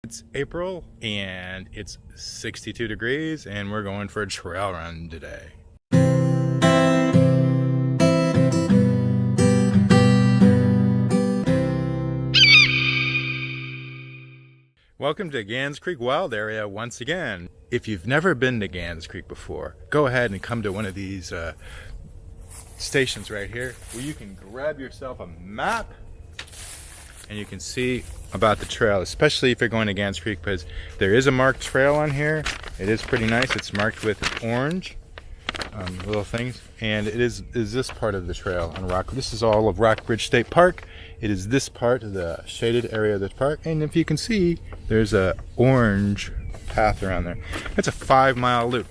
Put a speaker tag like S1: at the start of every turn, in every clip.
S1: It's April and it's 62 degrees and we're going for a trail run today. Welcome to Gans Creek Wild Area once again. If you've never been to Gans Creek before, go ahead and come to one of these stations right here where you can grab yourself a map and you can see about the trail, especially if you're going to Gans Creek, because there is a marked trail on here. It is pretty nice. It's marked with orange little things, and it is this part of the trail on Rock. This is all of Rockbridge State Park. It is this part of the shaded area of the park, and if you can see, there's a orange path around there. It's a 5-mile loop.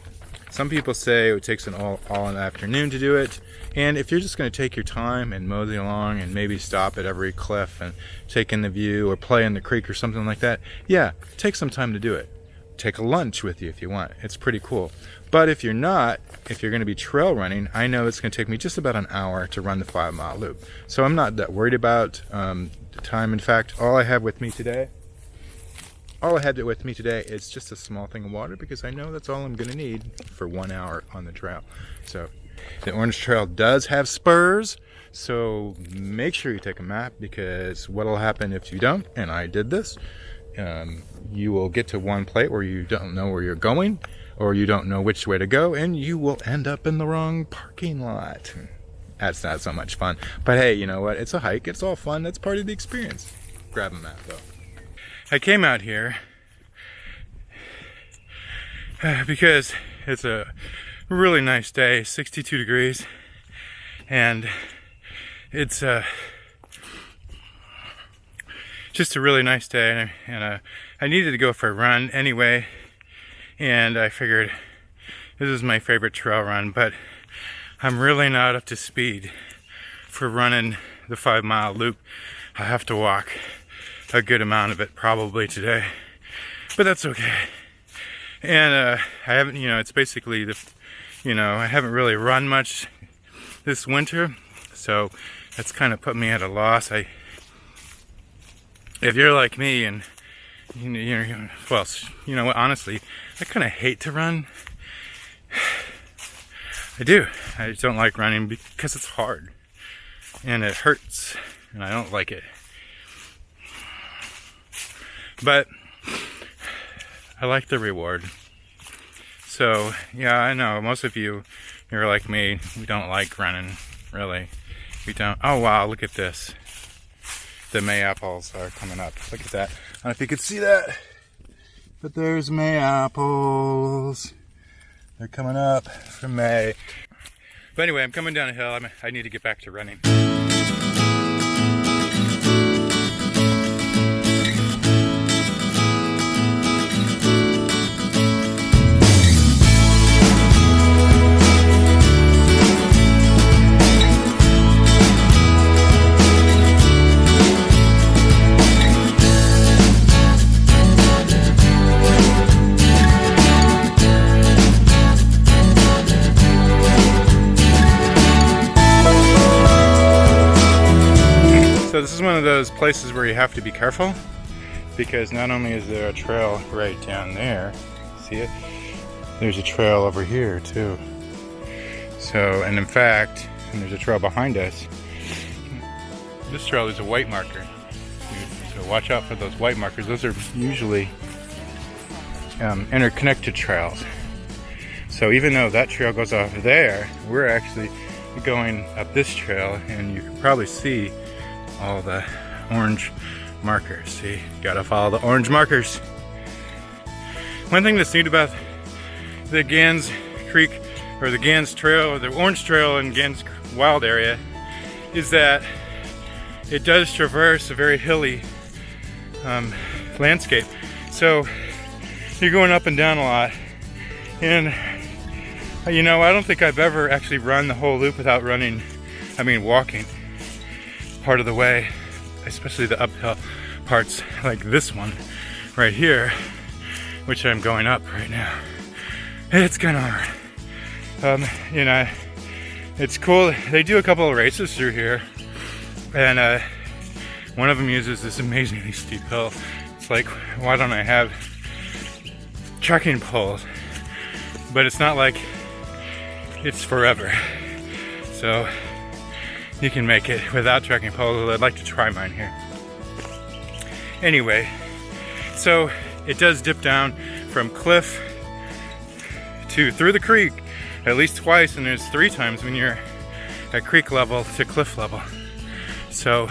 S1: Some people say it takes all an afternoon to do it, and if you're just going to take your time and mosey along and maybe stop at every cliff and take in the view or play in the creek or something like that, yeah, take some time to do it. Take a lunch with you if you want. It's pretty cool. But if you're not, if you're going to be trail running, I know it's going to take me just about an hour to run the 5-mile loop. So I'm not that worried about the time. In fact, all I had with me today is just a small thing of water, because I know that's all I'm going to need for 1 hour on the trail. So the Orange Trail does have spurs, so make sure you take a map, because what will happen if you don't, and I did this, you will get to one place where you don't know where you're going, or you don't know which way to go, and you will end up in the wrong parking lot. That's not so much fun. But hey, you know what? It's a hike. It's all fun. That's part of the experience. Grab a map, though. I came out here because it's a really nice day, 62 degrees, and it's just a really nice day, and I needed to go for a run anyway, and I figured this is my favorite trail run, but I'm really not up to speed for running the 5-mile loop. I have to walk a good amount of it probably today, but that's okay. And I haven't, it's basically I haven't really run much this winter, so that's kind of put me at a loss. If you're like me, and what, honestly, I kind of hate to run. I do. I just don't like running because it's hard and it hurts, and I don't like it. But I like the reward. So yeah, I know most of you're like me. We don't like running, really. We don't. Oh wow, look at this. The May apples are coming up. Look at that. I don't know if you could see that, but there's May apples. They're coming up from May. But anyway, I'm coming down a hill. I need to get back to running. So this is one of those places where you have to be careful, because not only is there a trail right down there, see it? There's a trail over here too. So, and in fact, there's a trail behind us. This trail is a white marker. So watch out for those white markers. Those are usually interconnected trails. So even though that trail goes off there, we're actually going up this trail, and you can probably see all the orange markers. See, gotta follow the orange markers. One thing that's neat about the Gans Creek, or the Gans Trail, or the Orange Trail in Gans Wild Area, is that it does traverse a very hilly landscape. So you're going up and down a lot, and I don't think I've ever actually run the whole loop without walking part of the way, especially the uphill parts like this one right here, which I'm going up right now. It's kind of hard. It's cool. They do a couple of races through here, and one of them uses this amazingly steep hill. It's it's like, why don't I have trekking poles? But it's not like it's forever. So you can make it without trekking poles. I'd like to try mine here. Anyway, so it does dip down from cliff to through the creek at least twice, and there's 3 times when you're at creek level to cliff level. So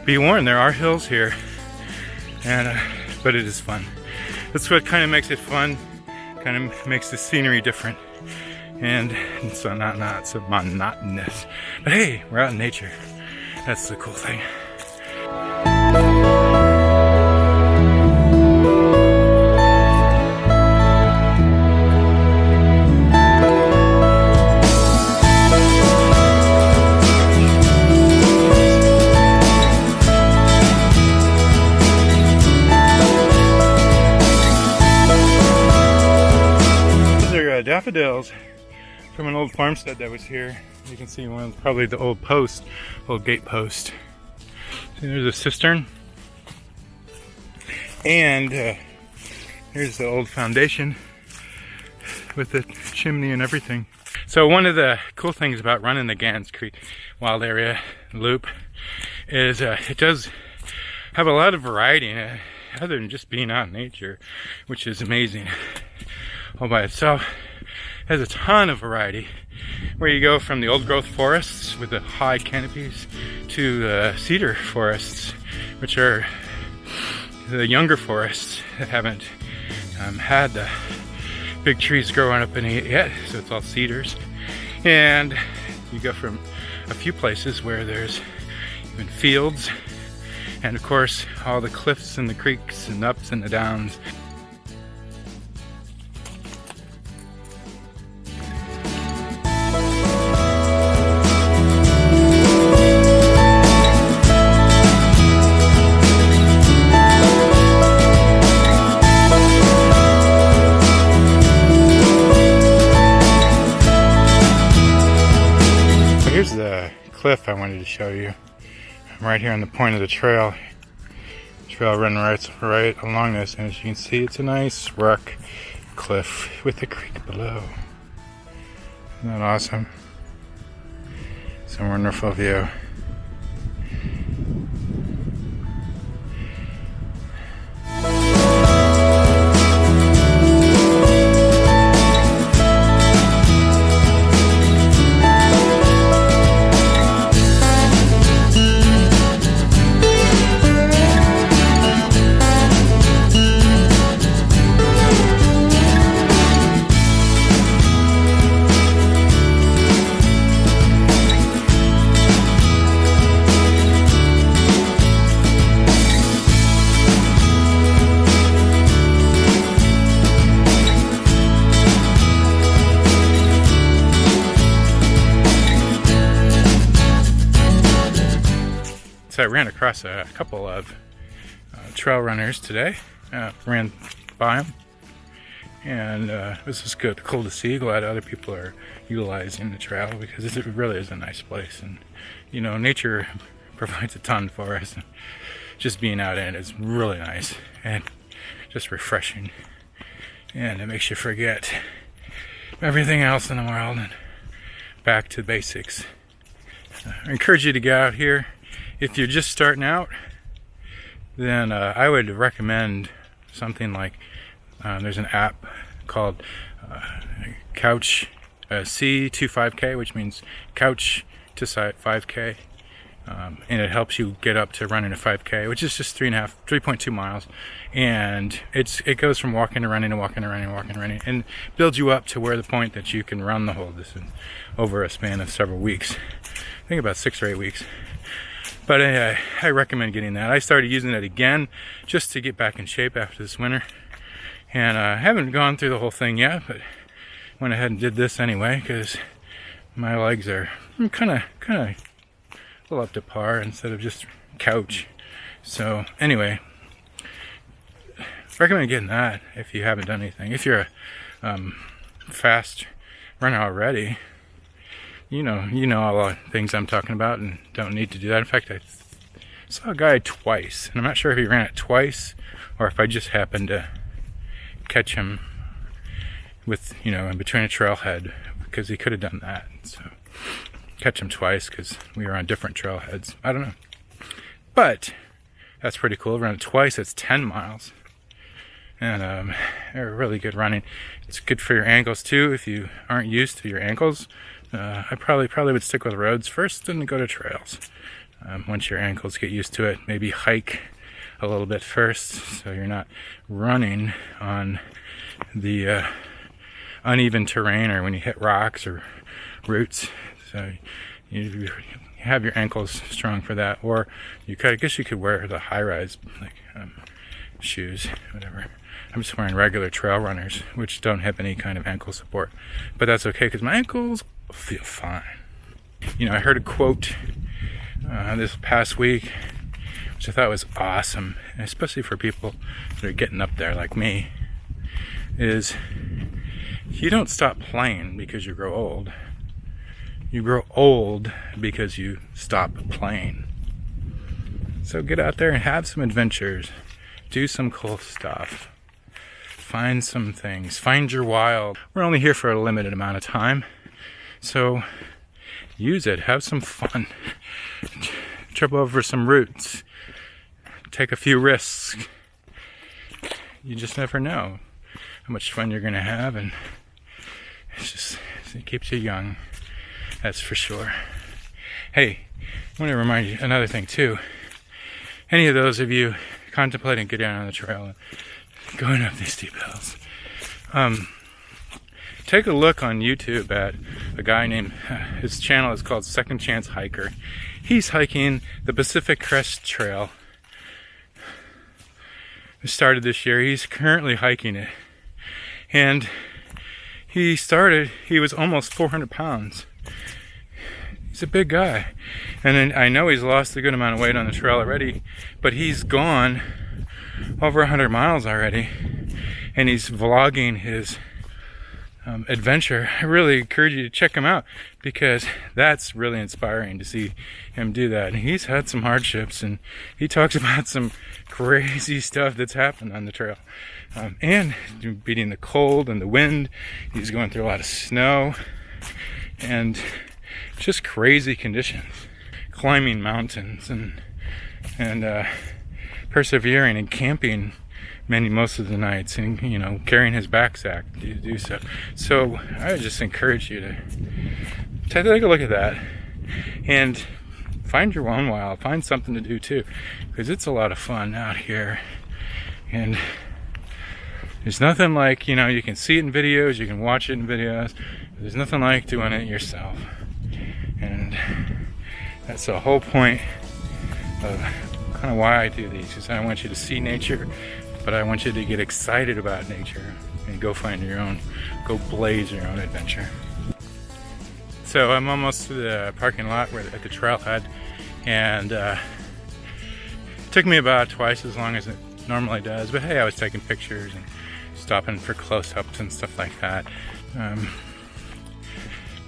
S1: be warned, there are hills here, and but it is fun. That's what kind of makes it fun, kind of makes the scenery different, and so not so monotonous. But hey, we're out in nature. That's the cool thing. Daffodils from an old farmstead that was here. You can see one, probably the old gate post. See, there's a cistern, and here's the old foundation with the chimney and everything. So one of the cool things about running the Gans Creek Wild Area loop is it does have a lot of variety in it, other than just being out in nature, which is amazing all by itself. Has a ton of variety, where you go from the old growth forests with the high canopies to the cedar forests, which are the younger forests that haven't had the big trees growing up in it yet, so it's all cedars. And you go from a few places where there's even fields, and of course all the cliffs and the creeks and ups and the downs. Here's the cliff I wanted to show you. I'm right here on the point of the trail. Trail running right along this, and as you can see, it's a nice rock cliff with the creek below. Isn't that awesome? It's a wonderful view. So I ran across a couple of trail runners today, ran by them, and this was good, cool to see. Glad other people are utilizing the trail, because it really is a nice place, and you know, nature provides a ton for us. And just being out in it is really nice and just refreshing, and it makes you forget everything else in the world and back to basics. I encourage you to get out here. If you're just starting out, then I would recommend something like, there's an app called Couch C25K, which means Couch to 5K, and it helps you get up to running a 5K, which is just 3.2 miles, and it goes from walking to running to walking to running to walking to running, and builds you up to where the point that you can run the whole distance over a span of several weeks. I think about 6 or 8 weeks. But I recommend getting that. I started using it again just to get back in shape after this winter. And I haven't gone through the whole thing yet, but went ahead and did this anyway, because my legs are kind of a little up to par instead of just couch. So anyway, recommend getting that if you haven't done anything. If you're a fast runner already, you know all the things I'm talking about, and don't need to do that. In fact, I Saw a guy twice, and I'm not sure if he ran it twice or if I just happened to catch him with, you know, in between a trailhead, because he could have done that. So catch him twice because we were on different trailheads. I don't know. But that's pretty cool. Run it twice, that's 10 miles. And they're really good running. It's good for your ankles too if you aren't used to your ankles. I probably would stick with roads first and go to trails. Once your ankles get used to it, maybe hike a little bit first so you're not running on the uneven terrain or when you hit rocks or roots. So you have your ankles strong for that. Or I guess you could wear the high-rise like shoes, whatever. I'm just wearing regular trail runners, which don't have any kind of ankle support. But that's okay, because my ankles feel fine. You know, I heard a quote this past week, which I thought was awesome, especially for people that are getting up there like me, is you don't stop playing because you grow old. You grow old because you stop playing. So get out there and have some adventures. Do some cool stuff. Find some things. Find your wild. We're only here for a limited amount of time, so use it. Have some fun. Trip over some roots. Take a few risks. You just never know how much fun you're going to have, and it keeps you young. That's for sure. Hey, I want to remind you another thing too. Any of those of you contemplating getting on the trail and going up these steep hills, take a look on YouTube at a guy named, his channel is called Second Chance Hiker. He's hiking the Pacific Crest Trail. It started this year. He's currently hiking it. And he was almost 400 pounds. He's a big guy. And then I know he's lost a good amount of weight on the trail already, but he's gone over 100 miles already. And he's vlogging his adventure. I really encourage you to check him out, because that's really inspiring to see him do that. And he's had some hardships, and he talks about some crazy stuff that's happened on the trail. And beating the cold and the wind. He's going through a lot of snow and just crazy conditions. Climbing mountains and persevering and camping most of the nights, and carrying his backpack to do so. So I would just encourage you to take a look at that and find your own wild. Find something to do too, because it's a lot of fun out here. And there's nothing like, you can see it in videos, you can watch it in videos, but there's nothing like doing it yourself. And that's the whole point of kind of why I do these, is I want you to see nature, but I want you to get excited about nature and go find your own, go blaze your own adventure. So I'm almost to the parking lot at the trailhead, and it took me about twice as long as it normally does, but hey, I was taking pictures and stopping for close-ups and stuff like that.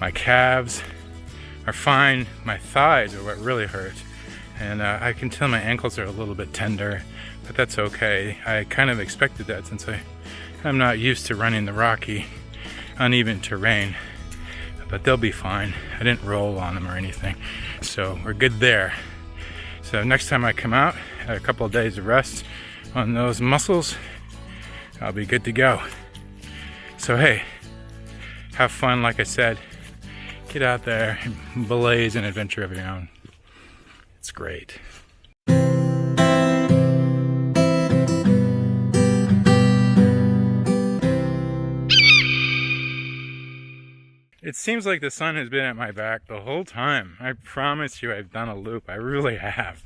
S1: My calves are fine. My thighs are what really hurt, and I can tell my ankles are a little bit tender, but that's okay. I kind of expected that, since I'm not used to running the rocky, uneven terrain, but they'll be fine. I didn't roll on them or anything, so we're good there. So next time I come out, a couple of days of rest on those muscles, I'll be good to go. So hey, have fun. Like I said, get out there and blaze an adventure of your own. It's great. It seems like the sun has been at my back the whole time. I promise you I've done a loop. I really have.